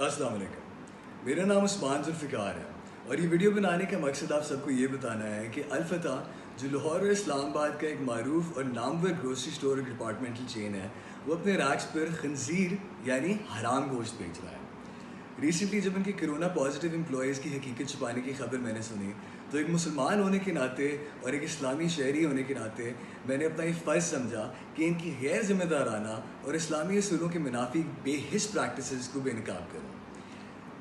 अस्सलाम वालेकुम। मेरा नाम उस्मान जुल्फ़िकार है और ये वीडियो बनाने का मकसद आप सबको ये बताना है कि अल-फतह जो लाहौर और इस्लामाबाद का एक मारूफ और नामवर ग्रोसरी स्टोर और डिपार्टमेंटल चेन है, वो अपने रैक्स पर खंजीर यानी हराम गोश्त बेच रहा है। रिसेंटली जब उनके कोरोना पॉजिटिव एम्प्लॉयज़ की हकीकत छुपाने की खबर मैंने सुनी, तो एक मुसलमान होने के नाते और एक इस्लामी शहरी होने के नाते मैंने अपना ये फ़र्ज़ समझा कि इनकी गैर ज़िम्मेदाराना और इस्लामी असूलों के मुनाफिक बेहिस प्रैक्टिसेस को बेनकाब करूँ।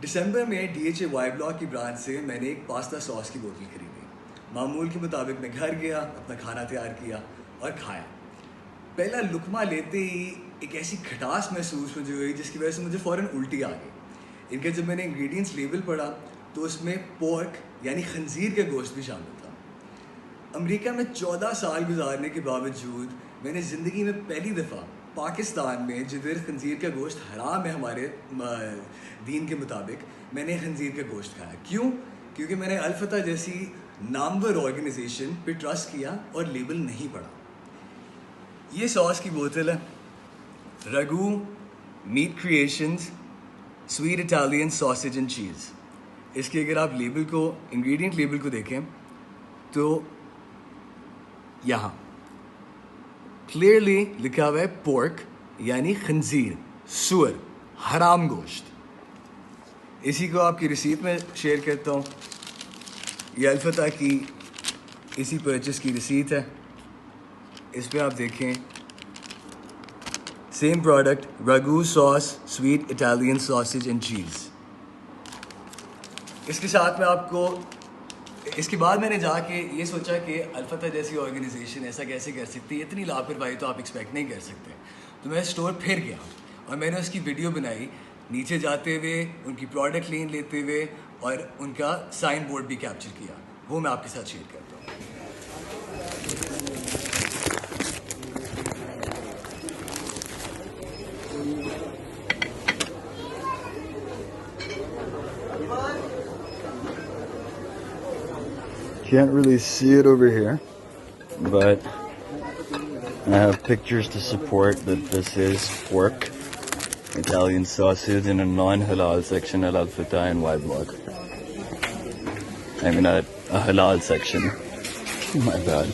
दिसंबर में DHA वाई ब्लॉक की ब्रांच से मैंने एक पास्ता सॉस की बोतल खरीदी। मामूल के मुताबिक मैं घर गया, अपना खाना तैयार किया और खाया। पहला लुकमा लेते ही एक ऐसी खटास महसूस मुझे हुई जिसकी वजह से मुझे फ़ौरन उल्टी आ गई। इनके जब मैंने इंग्रेडिएंट्स लेबल पढ़ा तो उसमें पोर्क यानी खंजीर का गोश्त भी शामिल था। अमेरिका में 14 साल गुजारने के बावजूद मैंने ज़िंदगी में पहली दफ़ा पाकिस्तान में जिधर खंजीर का गोश्त हराम है हमारे दीन के मुताबिक, मैंने खंजीर का गोश्त खाया। क्यों? क्योंकि मैंने अल-फतह जैसी नामवर ऑर्गेनाइजेशन पे ट्रस्ट किया और लेबल नहीं पढ़ा। ये सॉस की बोतल है, Ragu meat creations sweet Italian sausage and cheese. इसके अगर आप लेबल को, इंग्रेडिएंट लेबल को देखें तो यहाँ क्लियरली लिखा हुआ है पोर्क यानी खंजीर, सुअर, हराम गोश्त। इसी को आपकी रिसीट में शेयर करता हूँ। ये अल-फतह की इसी परचेस की रिसीट है। इस पे आप देखें same product, Ragu sauce sweet Italian sausage and cheese. इसके साथ में आपको, इसके बाद मैंने जाके ये सोचा कि अल-फतह जैसी ऑर्गेनाइजेशन ऐसा कैसे कर सकती है, इतनी लापरवाही तो आप एक्सपेक्ट नहीं कर सकते। तो मैं स्टोर फिर गया और मैंने उसकी वीडियो बनाई, नीचे जाते हुए उनकी प्रोडक्ट लेन लेते हुए और उनका साइन बोर्ड भी कैप्चर किया। वो मैं आपके साथ शेयर करता हूँ। Can't really see it over here, but I have pictures to support that this is pork, Italian sausage in a non-halal section at Al-Fitah and Y Block. I mean at a halal section. My bad.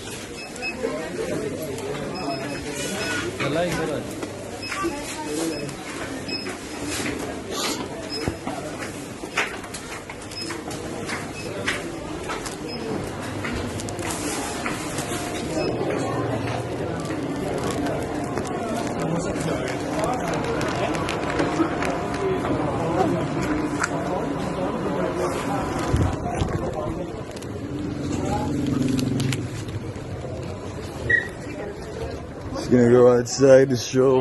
Just gonna go outside to show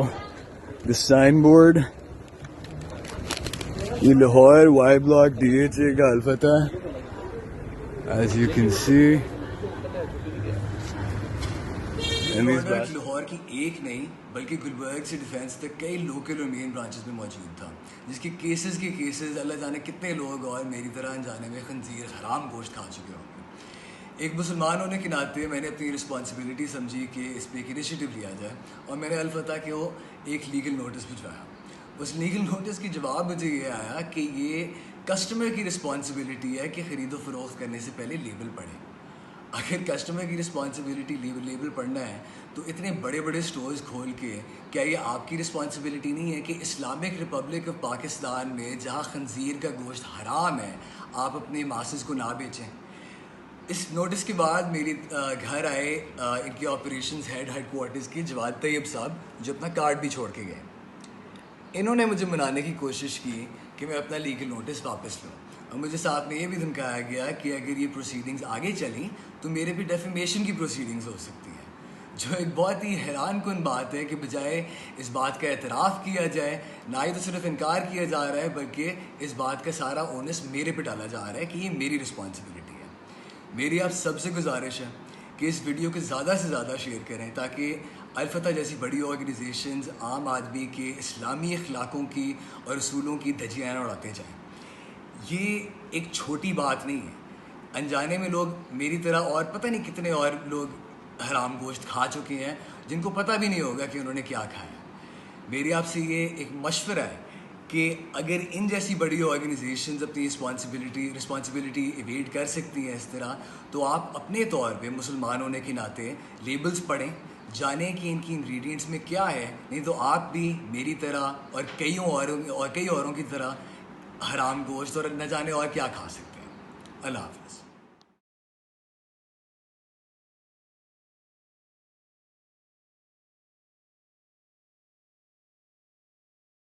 the signboard. ये Lahore Y Block DHA का अल-फतह, as you can see. Lahore की एक नहीं बल्कि गुलबर्ग से defence तक कई local और मेन ब्रांचेस में मौजूद था, जिसके केसेस अल्लाह जाने कितने लोग और मेरी तरह अनजाने में खंजीर हराम गोश्त खा चुके होंगे। एक मुसलमान होने के नाते मैंने अपनी रिस्पॉन्सिबिलिटी समझी कि इस पर एक इनिशिएटिव लिया जाए और मैंने अल-फतह को एक लीगल नोटिस भिजवाया। उस लीगल नोटिस की जवाब मुझे ये आया कि ये कस्टमर की रिस्पॉन्सिबिलिटी है कि ख़रीदो फ़रोख्त करने से पहले लेबल पढ़ें। अगर कस्टमर की रिस्पॉन्सिबिलिटी लेबल पढ़ना है तो इतने बड़े बड़े स्टोर्स खोल के क्या ये आपकी रिस्पॉन्सिबिलिटी नहीं है कि इस्लामिक रिपब्लिक ऑफ पाकिस्तान में जहाँ खंजीर का गोश्त हराम है आप अपने मासेस को ना बेचें? इस नोटिस के बाद मेरे घर आए इनके ऑपरेशंस हेडक्वार्टर्स के जवाद तैयब साहब, जो अपना कार्ड भी छोड़ के गए। इन्होंने मुझे मनाने की कोशिश की कि मैं अपना लीगल नोटिस वापस लूँ और मुझे साथ में ये भी धमकाया गया कि अगर ये प्रोसीडिंग्स आगे चली तो मेरे पे डेफेमेशन की प्रोसीडिंग्स हो सकती है, जो एक बहुत ही हैरान कुन बात है कि बजाय इस बात का एतराफ़ किया जाए, ना ही तो सिर्फ इनकार किया जा रहा है बल्कि इस बात का सारा ओनस मेरे पे डाला जा रहा है कि ये मेरी रिस्पॉन्सिबिलिटी है। मेरी आप सबसे गुजारिश है कि इस वीडियो को ज़्यादा से ज़्यादा शेयर करें ताकि अल-फतह जैसी बड़ी ऑर्गेनाइजेशंस आम आदमी के इस्लामी अखलाकों की और असूलों की धज्जियाँ उड़ाते जाएँ। ये एक छोटी बात नहीं है। अनजाने में लोग मेरी तरह और पता नहीं कितने और लोग हराम गोश्त खा चुके हैं जिनको पता भी नहीं होगा कि उन्होंने क्या खाया। मेरी आपसे ये एक मशवरा है कि अगर इन जैसी बड़ी ऑर्गेनाइजेशंस अपनी रिस्पॉन्सिबिलिटी इवेट कर सकती हैं इस तरह, तो आप अपने तौर पे मुसलमान होने के नाते लेबल्स पढ़ें, जानें कि इनकी इंग्रेडिएंट्स में क्या है, नहीं तो आप भी मेरी तरह और कई औरों की तरह हराम गोश्त और न जाने और क्या खा सकते हैं। अल्लाह हाफ़िज़।